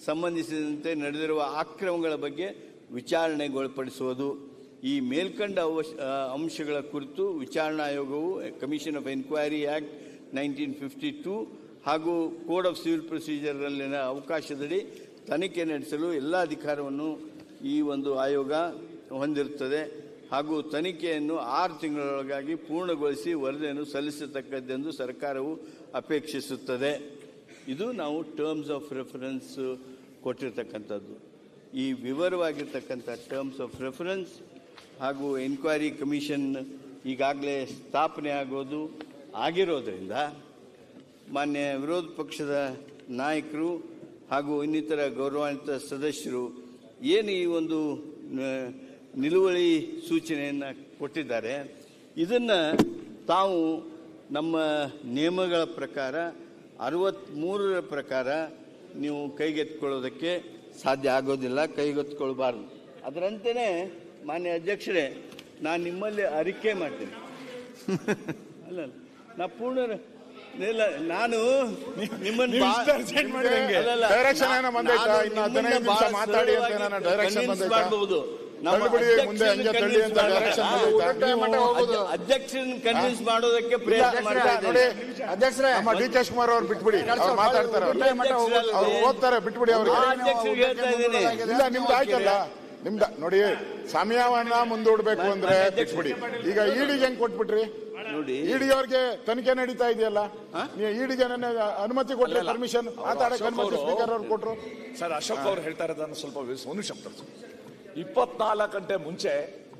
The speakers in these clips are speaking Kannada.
ಸಂಬಂಧಿಸಿದಂತೆ ನಡೆದಿರುವ ಅಕ್ರಮಗಳ ಬಗ್ಗೆ ವಿಚಾರಣೆಗೊಳಪಡಿಸುವುದು. ಈ ಮೇಲ್ಕಂಡ ಅಂಶಗಳ ಕುರಿತು ವಿಚಾರಣಾ ಆಯೋಗವು ಕಮಿಷನ್ ಆಫ್ ಎನ್ಕ್ವೈರಿ ಆಕ್ಟ್ 1952 ಹಾಗೂ ಕೋಡ್ ಆಫ್ ಸಿವಿಲ್ ಪ್ರೊಸೀಜರ್ನಲ್ಲಿನ ಅವಕಾಶದಡಿ ತನಿಖೆ ನಡೆಸಲು ಎಲ್ಲ ಅಧಿಕಾರವನ್ನು ಈ ಒಂದು ಆಯೋಗ ಹೊಂದಿರುತ್ತದೆ ಹಾಗೂ ತನಿಖೆಯನ್ನು 6 ತಿಂಗಳೊಳಗಾಗಿ ಪೂರ್ಣಗೊಳಿಸಿ ವರದಿಯನ್ನು ಸಲ್ಲಿಸತಕ್ಕದ್ದೆಂದು ಸರ್ಕಾರವು ಅಪೇಕ್ಷಿಸುತ್ತದೆ. ಇದು ನಾವು ಟರ್ಮ್ಸ್ ಆಫ್ ರೆಫರೆನ್ಸ್ ಕೊಟ್ಟಿರ್ತಕ್ಕಂಥದ್ದು. ಈ ವಿವರವಾಗಿರ್ತಕ್ಕಂಥ ಟರ್ಮ್ಸ್ ಆಫ್ ರೆಫರೆನ್ಸ್ ಹಾಗೂ ಎನ್ಕ್ವೈರಿ ಕಮಿಷನ್ ಈಗಾಗಲೇ ಸ್ಥಾಪನೆ ಆಗಿರೋದ್ರಿಂದ ಮಾನ್ಯ ವಿರೋಧ ಪಕ್ಷದ ನಾಯಕರು ಹಾಗೂ ಇನ್ನಿತರ ಗೌರವಾನ್ವಿತ ಸದಸ್ಯರು ಏನು ಈ ಒಂದು ನಿಲುವಳಿ ಸೂಚನೆಯನ್ನು ಕೊಟ್ಟಿದ್ದಾರೆ, ಇದನ್ನು ತಾವು ನಮ್ಮ ನಿಯಮಗಳ ಪ್ರಕಾರ 63ರ ಪ್ರಕಾರ ನೀವು ಕೈಗೆತ್ತಿಕೊಳ್ಳೋದಕ್ಕೆ ಸಾಧ್ಯ ಆಗೋದಿಲ್ಲ, ಕೈಗೆತ್ತಿಕೊಳ್ಬಾರ್ದು. ಅದರಂತೆಯೇ ಮಾನ್ಯ ಅಧ್ಯಕ್ಷರೇ, ನಾನು ನಿಮ್ಮಲ್ಲಿ ಅರಿಕೆ ಮಾಡ್ತೇನೆ. ಅಲ್ಲ, ನಾ ಪೂರ್ಣ ನಾನು ನಿಮ್ಮನ್ನು ಮಾಡಬಹುದು, ಅಧ್ಯಕ್ಷರನ್ನು ಕನ್ವಿನ್ಸ್ ಮಾಡೋದಕ್ಕೆ ಪ್ರಯತ್ನ ಮಾಡ್ತಾ ಇದ್ದೇನೆ. ಅಧ್ಯಕ್ಷರೇ, ಡಿ ಕೆ ಶಿವಕುಮಾರ್ ಅವರು ಬಿಟ್ಬಿಡಿ, ಮಾತಾಡ್ತಾರೆ, ಓದ್ತಾರೆ, ಬಿಟ್ಬಿಡಿ ಅವ್ರಿಗೆ. ಅಧ್ಯಕ್ಷರಿಗೆ ಹೇಳ್ತಾ ಇದ್ದೀನಿ, ಇಲ್ಲ ನಿಮ್ದು ಆಯ್ತಲ್ಲ, ನಿಮ್ದ ನೋಡಿ, ಸಮಯವನ್ನ ಮುಂದೂಡ್ಬೇಕು ಅಂದ್ರೆ ಬಿಟ್ಬಿಡಿ. ಈಗ ಇಡಿಗೆ ಹೆಂಗ್ ಕೊಟ್ಬಿಟ್ರಿ? ನೋಡಿ, ಇಡಿ ಅವ್ರಿಗೆ ತನಿಖೆ ನಡೀತಾ ಇದೆಯಲ್ಲ, ನೀವು ಇಡಿಗೆ ಅನುಮತಿ ಕೊಟ್ರಿ, ಪರ್ಮಿಷನ್ ಮಾತಾಡಕ್ಕೆ ಅನುಮತಿ ಸ್ಪೀಕರ್ ಅವ್ರು ಕೊಟ್ರು. ಸರ್, ಅಶೋಕ್ ಅವ್ರು ಹೇಳ್ತಾ ಇರೋದನ್ನ ಸ್ವಲ್ಪ ಒಂದು ಶಬ್ದ. 24 ಗಂಟೆ ಮುಂಚೆ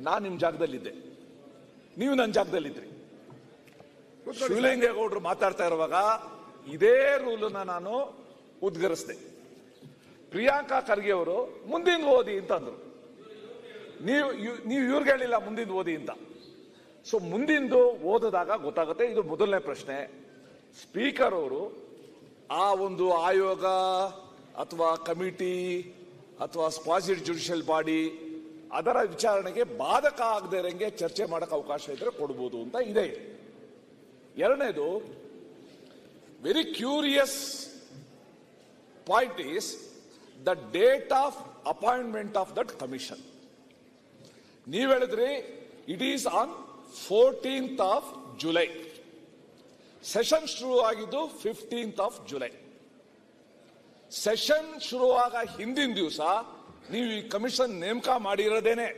ನಾನು ನಿಮ್ ಜಾಗದಲ್ಲಿದ್ದೆ, ನೀವು ನನ್ನ ಜಾಗದಲ್ಲಿದ್ರಿ. ಶಿವಲಿಂಗೇಗೌಡರು ಮಾತಾಡ್ತಾ ಇರುವಾಗ ಇದೇ ರೂಲನ್ನ ನಾನು ಉದ್ಗರಿಸಿದೆ. ಪ್ರಿಯಾಂಕಾ ಖರ್ಗೆ ಅವರು ಮುಂದಿನ ಓದಿ ಅಂತ ಅಂದ್ರು, ನೀವು ಇವ್ರಿಗೆ ಹೇಳಿಲ್ಲ ಮುಂದಿನ ಓದಿ ಅಂತ. ಸೊ ಮುಂದಿಂದು ಓದಿದಾಗ ಗೊತ್ತಾಗುತ್ತೆ. ಇದು ಮೊದಲನೇ ಪ್ರಶ್ನೆ. ಸ್ಪೀಕರ್ ಅವರು ಆ ಒಂದು ಆಯೋಗ ಅಥವಾ ಕಮಿಟಿ ಅಥವಾ ಕ್ವಾಸಿ ಜುಡಿಷಿಯಲ್ ಬಾಡಿ ಅದರ ವಿಚಾರಣೆಗೆ ಬಾಧಕ ಆಗದೆ ಇರಂಗೆ ಚರ್ಚೆ ಮಾಡಕ್ಕೆ ಅವಕಾಶ ಇದ್ರೆ ಕೊಡ್ಬೋದು ಅಂತ ಇದೆ. ಎರಡನೇದು, very curious point is the date of appointment of that commission. ನೀವು ಹೇಳಿದ್ರಿ it is on 14th of July. Session ಶುರು ಆಗಿದ್ದು 15th of July. ಸೆಷನ್ ಶುರುವಾಗ ಹಿಂದಿನ ದಿವಸ ನೀವು ಈ ಕಮಿಷನ್ ನೇಮಕ ಮಾಡಿರೋದೇನೆ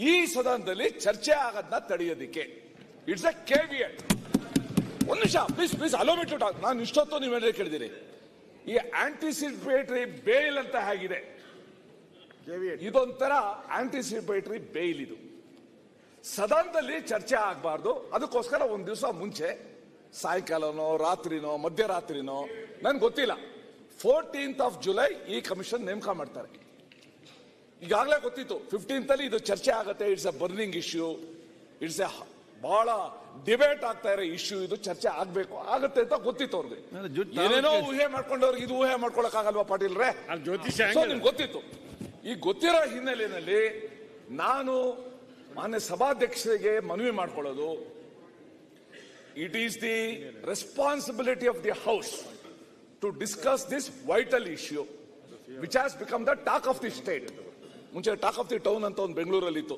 ಈ ಸದನದಲ್ಲಿ ಚರ್ಚೆ ಆಗೋದನ್ನ ತಡೆಯೋದಿಕ್ಕೆ. It's a caveat. ಒಂದು ನಿಮಿಷ please allow me to talk. ನಾನು ಇಷ್ಟೊತ್ತು ನೀವೇನೇ ಕೇಳಿದಿರಿ, ಈ ಆಂಟಿಸಿಪೇಟರಿ ಬೇಲ್ ಅಂತ ಹೇಗಿದೆ, ಇದೊಂಥರ ಆಂಟಿಸಿಪೇಟರಿ ಬೇಲ್. ಇದು ಸದನದಲ್ಲಿ ಚರ್ಚೆ ಆಗಬಾರ್ದು, ಅದಕ್ಕೋಸ್ಕರ ಒಂದು ದಿವಸ ಮುಂಚೆ ಸಾಯಂಕಾಲನೋ ರಾತ್ರಿನೋ ಮಧ್ಯರಾತ್ರಿನೋ ನನ್ಗೆ ಗೊತ್ತಿಲ್ಲ 14th of July ಈ ಕಮಿಷನ್ ನೇಮಕ ಮಾಡ್ತಾರೆ. ಈಗಾಗಲೇ ಗೊತ್ತಿತ್ತು 15th ಅಲ್ಲಿ ಇದು ಚರ್ಚೆ ಆಗುತ್ತೆ. It's a burning issue, it's A ಬಹಳ ಡಿಬೇಟ್ ಆಗ್ತಾ ಇರೋ ಇಶ್ಯೂ, ಇದು ಚರ್ಚೆ ಆಗುತ್ತೆ ಅಂತ ಗೊತ್ತಿತ್ತು ಅವ್ರಿಗೆ. ಏನೇನೋ ಊಹೆ ಮಾಡ್ಕೊಂಡವ್ರಿಗೆ ಇದು ಊಹೆ ಮಾಡ್ಕೊಳಕ್ ಆಗಲ್ವಾ ಪಾಟೀಲ್ರೇ? ನಿಮ್ಗೆ ಗೊತ್ತಿತ್ತು. ಈ ಗೊತ್ತಿರೋ ಹಿನ್ನೆಲೆಯಲ್ಲಿ ನಾನು ಮಾನ್ಯ ಸಭಾಧ್ಯಕ್ಷರಿಗೆ ಮನವಿ ಮಾಡ್ಕೊಳ್ಳೋದು, it is the responsibility of the house to discuss this vital issue which has become the talk of the state. ಮುಂಚೆ ಟಾಕ್ ಆಫ್ ದಿ ಟೌನ್ ಅಂತ ಒಂದು ಬೆಂಗಳೂರಲ್ಲಿ ಇತ್ತು,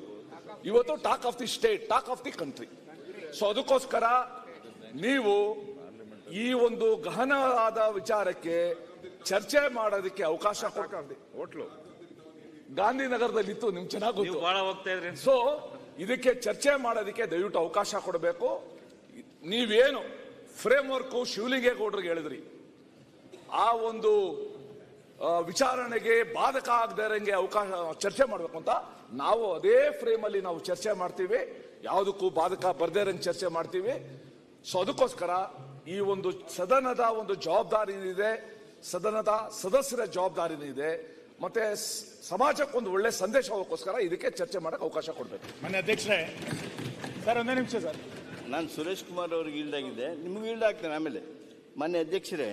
ಇವತ್ತು talk of the state, talk of the country. So ಅದಕ್ಕೋಸ್ಕರ ನೀವು ಈ ಒಂದು ಗಹನವಾದ ವಿಚಾರಕ್ಕೆ ಚರ್ಚೆ ಮಾಡೋದಕ್ಕೆ ಅವಕಾಶ ಕೊಡ್ತೀವಿ. ಹೋಟ್ಲು ಗಾಂಧಿನಗರದಲ್ಲಿತ್ತು, ನಿಮ್ಗೆ ಚೆನ್ನಾಗಿ ಗೊತ್ತು. ಸೊ ಇದಕ್ಕೆ ಚರ್ಚೆ ಮಾಡೋದಕ್ಕೆ ದಯವಿಟ್ಟು ಅವಕಾಶ ಕೊಡಬೇಕು. ನೀವೇನು ಫ್ರೇಮ್ ವರ್ಕ್ ಶಿವಲಿಂಗೇಗೌಡರಿಗೆ ಹೇಳಿದ್ರಿ, ಆ ಒಂದು ವಿಚಾರಣೆಗೆ ಬಾಧಕ ಆಗದೆ ಇರಂಗೆ ಅವಕಾಶ ಚರ್ಚೆ ಮಾಡಬೇಕು ಅಂತ, ನಾವು ಅದೇ ಫ್ರೇಮ್ ಅಲ್ಲಿ ನಾವು ಚರ್ಚೆ ಮಾಡ್ತೀವಿ, ಯಾವುದಕ್ಕೂ ಬಾಧಕ ಬರ್ದೇ ಇರಂಗೆ ಚರ್ಚೆ ಮಾಡ್ತೀವಿ. ಸೊ ಅದಕ್ಕೋಸ್ಕರ ಈ ಒಂದು ಸದನದ ಒಂದು ಜವಾಬ್ದಾರಿ ಇದೆ, ಸದನದ ಸದಸ್ಯರ ಜವಾಬ್ದಾರಿನೂ ಇದೆ, ಮತ್ತೆ ಸಮಾಜಕ್ಕೊಂದು ಒಳ್ಳೆ ಸಂದೇಶ ಹೋಗೋಕ್ಕೋಸ್ಕರ ಇದಕ್ಕೆ ಚರ್ಚೆ ಮಾಡಕ್ಕೆ ಅವಕಾಶ ಕೊಡಬೇಕು. ಮಾನ್ಯ ಅಧ್ಯಕ್ಷರೇ, ಸರ್ ಒಂದೇ ನಿಮಿಷ ಸರ್, ನಾನು ಸುರೇಶ್ ಕುಮಾರ್ ಅವ್ರಿಗೆ ಈಲ್ಡ್ ಆಗಿದೆ, ನಿಮಗೂ ಈಲ್ಡ್ ಆಗ್ತೇನೆ ಆಮೇಲೆ. ಮಾನ್ಯ ಅಧ್ಯಕ್ಷರೇ,